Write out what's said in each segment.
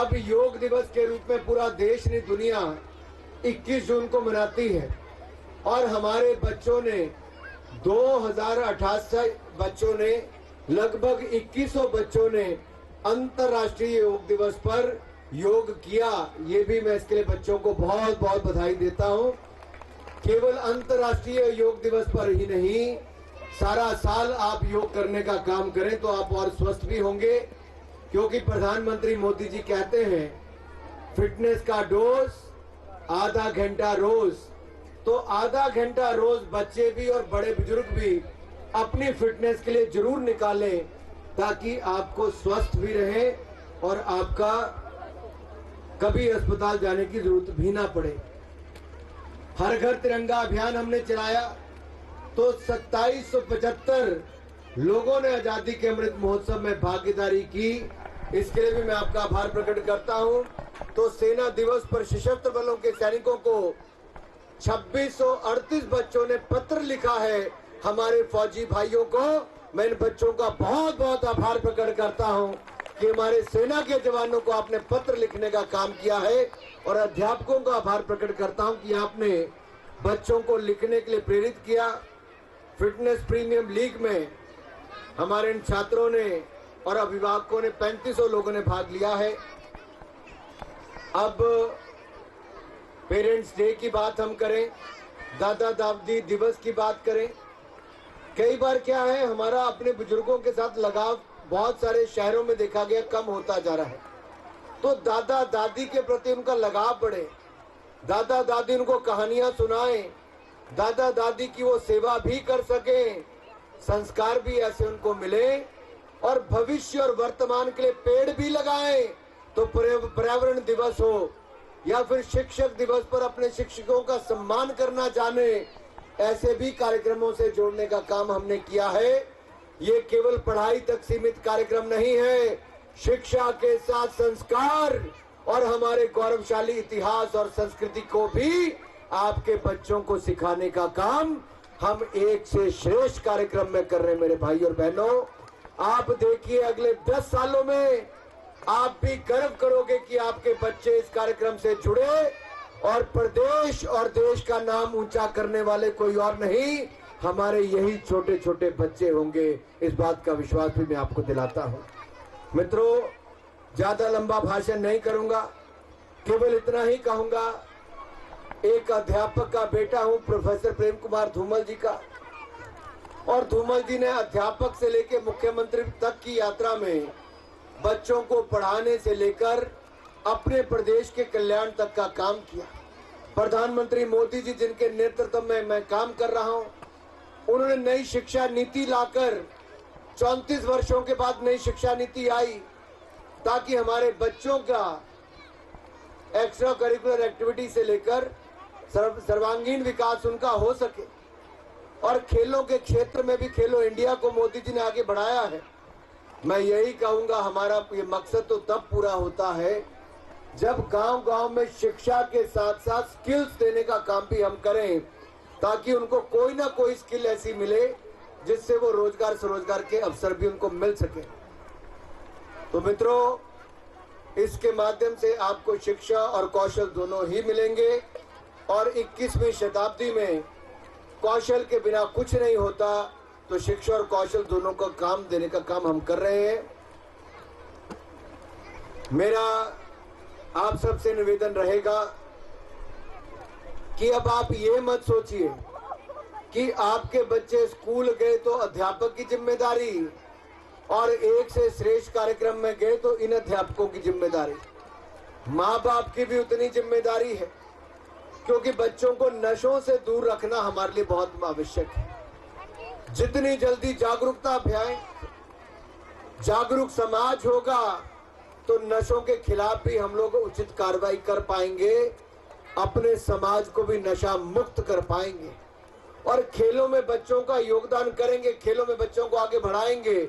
अब योग दिवस के रूप में पूरा देश ने दुनिया 21 जून को मनाती है और हमारे बच्चों ने 2088 बच्चों ने लगभग 2100 बच्चों ने अंतर्राष्ट्रीय योग दिवस पर योग किया। ये भी मैं इसके लिए बच्चों को बहुत बहुत बधाई देता हूं। केवल अंतर्राष्ट्रीय योग दिवस पर ही नहीं, सारा साल आप योग करने का काम करें तो आप और स्वस्थ भी होंगे, क्योंकि प्रधानमंत्री मोदी जी कहते हैं फिटनेस का डोज आधा घंटा रोज। तो आधा घंटा रोज बच्चे भी और बड़े बुजुर्ग भी अपनी फिटनेस के लिए जरूर निकालें, ताकि आपको स्वस्थ भी रहे और आपका कभी अस्पताल जाने की जरूरत भी ना पड़े। हर घर तिरंगा अभियान हमने चलाया तो 2775 लोगों ने आजादी के अमृत महोत्सव में भागीदारी की। इसके लिए भी मैं आपका आभार प्रकट करता हूं। तो सेना दिवस पर सशस्त्र बलों के सैनिकों को 2638 बच्चों ने पत्र लिखा है हमारे फौजी भाइयों को। मैं इन बच्चों का बहुत बहुत आभार प्रकट करता हूं कि हमारे सेना के जवानों को आपने पत्र लिखने का काम किया है, और अध्यापकों का आभार प्रकट करता हूं कि आपने बच्चों को लिखने के लिए प्रेरित किया। फिटनेस प्रीमियम लीग में हमारे इन छात्रों ने और अभिभावकों ने 3500 लोगों ने भाग लिया है। अब पेरेंट्स डे की बात हम करें, दादा दादी दिवस की बात करें। कई बार क्या है, हमारा अपने बुजुर्गों के साथ लगाव बहुत सारे शहरों में देखा गया कम होता जा रहा है। तो दादा दादी के प्रति उनका लगाव बढ़े, दादा दादी उनको कहानियां सुनाएं, दादा दादी की वो सेवा भी कर सके, संस्कार भी ऐसे उनको मिले, और भविष्य और वर्तमान के लिए पेड़ भी लगाएं। तो पर्यावरण दिवस हो या फिर शिक्षक दिवस पर अपने शिक्षकों का सम्मान करना जाने, ऐसे भी कार्यक्रमों से जोड़ने का काम हमने किया है। ये केवल पढ़ाई तक सीमित कार्यक्रम नहीं है, शिक्षा के साथ संस्कार और हमारे गौरवशाली इतिहास और संस्कृति को भी आपके बच्चों को सिखाने का काम हम एक से श्रेष्ठ कार्यक्रम में कर रहे हैं। मेरे भाई और बहनों, आप देखिए अगले 10 सालों में आप भी गर्व करोगे कि आपके बच्चे इस कार्यक्रम से जुड़े, और प्रदेश और देश का नाम ऊंचा करने वाले कोई और नहीं, हमारे यही छोटे छोटे बच्चे होंगे। इस बात का विश्वास भी मैं आपको दिलाता हूं। मित्रों, ज्यादा लंबा भाषण नहीं करूंगा, केवल इतना ही कहूंगा, एक अध्यापक का बेटा हूं प्रोफेसर प्रेम कुमार धूमल जी का, और धूमल जी ने अध्यापक से लेकर मुख्यमंत्री तक की यात्रा में बच्चों को पढ़ाने से लेकर अपने प्रदेश के कल्याण तक का काम किया। प्रधानमंत्री मोदी जी जिनके नेतृत्व में मैं काम कर रहा हूं, उन्होंने नई शिक्षा नीति लाकर 34 वर्षों के बाद नई शिक्षा नीति आई, ताकि हमारे बच्चों का एक्स्ट्रा करिकुलर एक्टिविटी से लेकर सर्वांगीण विकास उनका हो सके। और खेलों के क्षेत्र में भी खेलो इंडिया को मोदी जी ने आगे बढ़ाया है। मैं यही कहूंगा, हमारा ये मकसद तो तब पूरा होता है जब गांव-गांव में शिक्षा के साथ साथ स्किल्स देने का काम भी हम करें, ताकि उनको कोई ना कोई स्किल ऐसी मिले जिससे वो रोजगार स्वरोजगार के अवसर भी उनको मिल सके। तो मित्रों, इसके माध्यम से आपको शिक्षा और कौशल दोनों ही मिलेंगे, और 21वीं शताब्दी में कौशल के बिना कुछ नहीं होता। तो शिक्षा और कौशल दोनों का काम देने का काम हम कर रहे हैं। मेरा आप सबसे निवेदन रहेगा कि अब आप ये मत सोचिए कि आपके बच्चे स्कूल गए तो अध्यापक की जिम्मेदारी, और एक से श्रेष्ठ कार्यक्रम में गए तो इन अध्यापकों की जिम्मेदारी। माँ बाप की भी उतनी जिम्मेदारी है, क्योंकि बच्चों को नशों से दूर रखना हमारे लिए बहुत आवश्यक है। जितनी जल्दी जागरूकता अभियान, जागरूक समाज होगा, तो नशों के खिलाफ भी हम लोग उचित कार्रवाई कर पाएंगे, अपने समाज को भी नशा मुक्त कर पाएंगे। और खेलों में बच्चों का योगदान करेंगे, खेलों में बच्चों को आगे बढ़ाएंगे,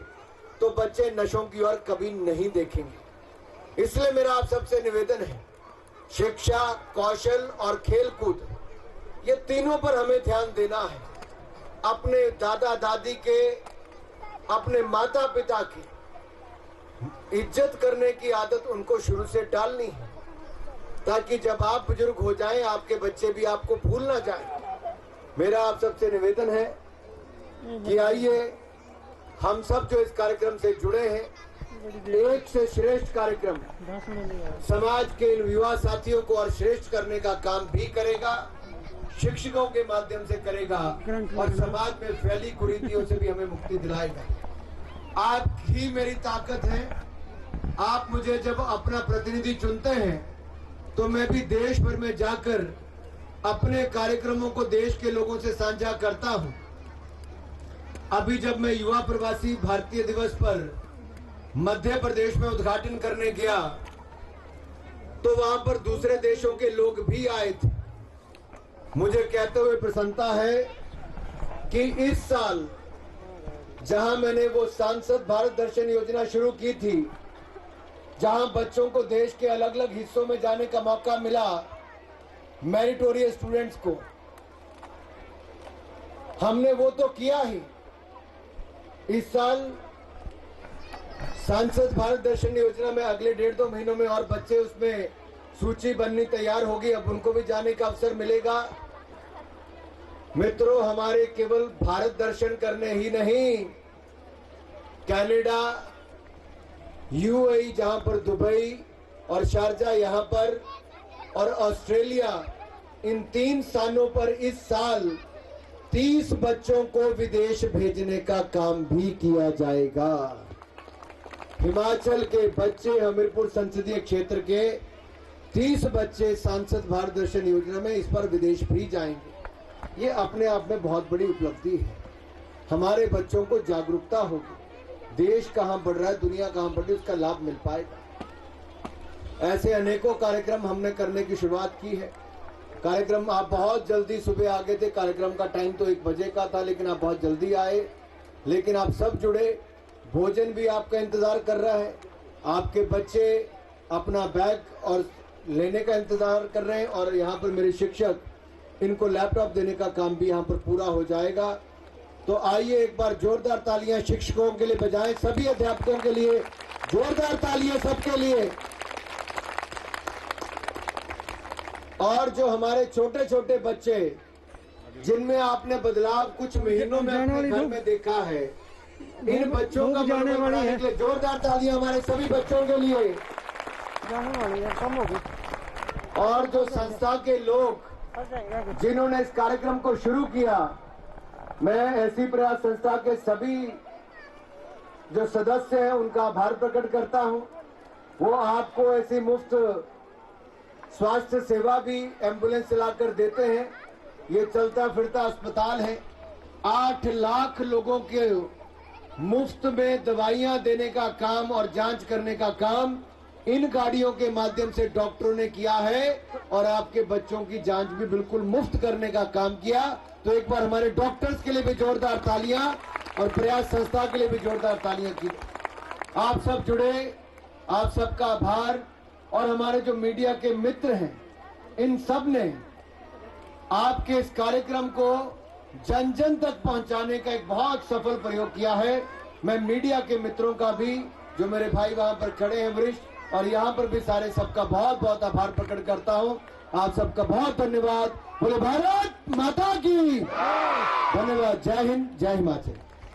तो बच्चे नशों की ओर कभी नहीं देखेंगे। इसलिए मेरा आप सबसे निवेदन है, शिक्षा, कौशल और खेलकूद, ये तीनों पर हमें ध्यान देना है। अपने दादा दादी के, अपने माता पिता के इज्जत करने की आदत उनको शुरू से डालनी है, ताकि जब आप बुजुर्ग हो जाएं आपके बच्चे भी आपको भूल ना जाएं। मेरा आप सबसे निवेदन है कि आइए हम सब जो इस कार्यक्रम से जुड़े हैं, एक से श्रेष्ठ कार्यक्रम समाज के इन युवा साथियों को और श्रेष्ठ करने का काम भी करेगा, शिक्षकों के माध्यम से करेगा और समाज में फैली कुरीतियों से भी हमें मुक्ति दिलाएगा। आप ही मेरी ताकत है। आप मुझे जब अपना प्रतिनिधि चुनते हैं तो मैं भी देश भर में जाकर अपने कार्यक्रमों को देश के लोगों से साझा करता हूं। अभी जब मैं युवा प्रवासी भारतीय दिवस पर मध्य प्रदेश में उद्घाटन करने गया तो वहां पर दूसरे देशों के लोग भी आए थे। मुझे कहते हुए प्रसन्नता है कि इस साल जहां मैंने वो सांसद भारत दर्शन योजना शुरू की थी, जहां बच्चों को देश के अलग अलग हिस्सों में जाने का मौका मिला, मेरिटोरियस स्टूडेंट्स को, हमने वो तो किया ही। इस साल सांसद भारत दर्शन योजना में अगले 1.5-2 महीनों में और बच्चे उसमें सूची बननी तैयार होगी, अब उनको भी जाने का अवसर मिलेगा। मित्रों, हमारे केवल भारत दर्शन करने ही नहीं, कनाडा, यूएई जहां पर दुबई और शारजा यहां पर, और ऑस्ट्रेलिया, इन 3 स्थानों पर इस साल 30 बच्चों को विदेश भेजने का काम भी किया जाएगा। हिमाचल के बच्चे, हमीरपुर संसदीय क्षेत्र के 30 बच्चे सांसद भारत दर्शन योजना में इस पर विदेश भी जाएंगे। ये अपने आप में बहुत बड़ी उपलब्धि है। हमारे बच्चों को जागरूकता होगी, देश कहां बढ़ रहा है, दुनिया कहां बढ़ रही है, उसका लाभ मिल पाएगा। ऐसे अनेकों कार्यक्रम हमने करने की शुरुआत की है। कार्यक्रम आप बहुत जल्दी सुबह आ गए थे, कार्यक्रम का टाइम तो 1 बजे का था, लेकिन आप बहुत जल्दी आए। लेकिन आप सब जुड़े, भोजन भी आपका इंतजार कर रहा है, आपके बच्चे अपना बैग और लेने का इंतजार कर रहे हैं, और यहाँ पर मेरे शिक्षक इनको लैपटॉप देने का काम भी यहाँ पर पूरा हो जाएगा। तो आइए एक बार जोरदार तालियां शिक्षकों के लिए बजाएं, सभी अध्यापकों के लिए जोरदार तालियां सबके लिए। और जो हमारे छोटे छोटे बच्चे जिनमें आपने बदलाव कुछ महीनों में अपने घर में देखा है, इन बच्चों का मनोबल बढ़ाने के लिए जोरदार तालियां हमारे सभी बच्चों के लिए। और जो संस्था के लोग जिन्होंने इस कार्यक्रम को शुरू किया, मैं ऐसी प्रयास संस्था के सभी जो सदस्य हैं उनका आभार प्रकट करता हूं। वो आपको ऐसी मुफ्त स्वास्थ्य सेवा भी एम्बुलेंस चलाकर देते हैं। ये चलता फिरता अस्पताल है। 8 लाख लोगों के मुफ्त में दवाइयां देने का काम और जांच करने का काम इन गाड़ियों के माध्यम से डॉक्टरों ने किया है, और आपके बच्चों की जांच भी बिल्कुल मुफ्त करने का काम किया। तो एक बार हमारे डॉक्टर्स के लिए भी जोरदार तालियां और प्रयास संस्था के लिए भी जोरदार तालियां की। आप सब जुड़े, आप सबका आभार। और हमारे जो मीडिया के मित्र हैं, इन सब ने आपके इस कार्यक्रम को जन जन तक पहुंचाने का एक बहुत सफल प्रयोग किया है। मैं मीडिया के मित्रों का भी, जो मेरे भाई वहां पर खड़े हैं वरिष्ठ, और यहाँ पर भी सारे सबका बहुत बहुत आभार प्रकट करता हूँ। आप सबका बहुत धन्यवाद। बोले भारत माता की धन्यवाद। जय हिंद, जय हिमाचल।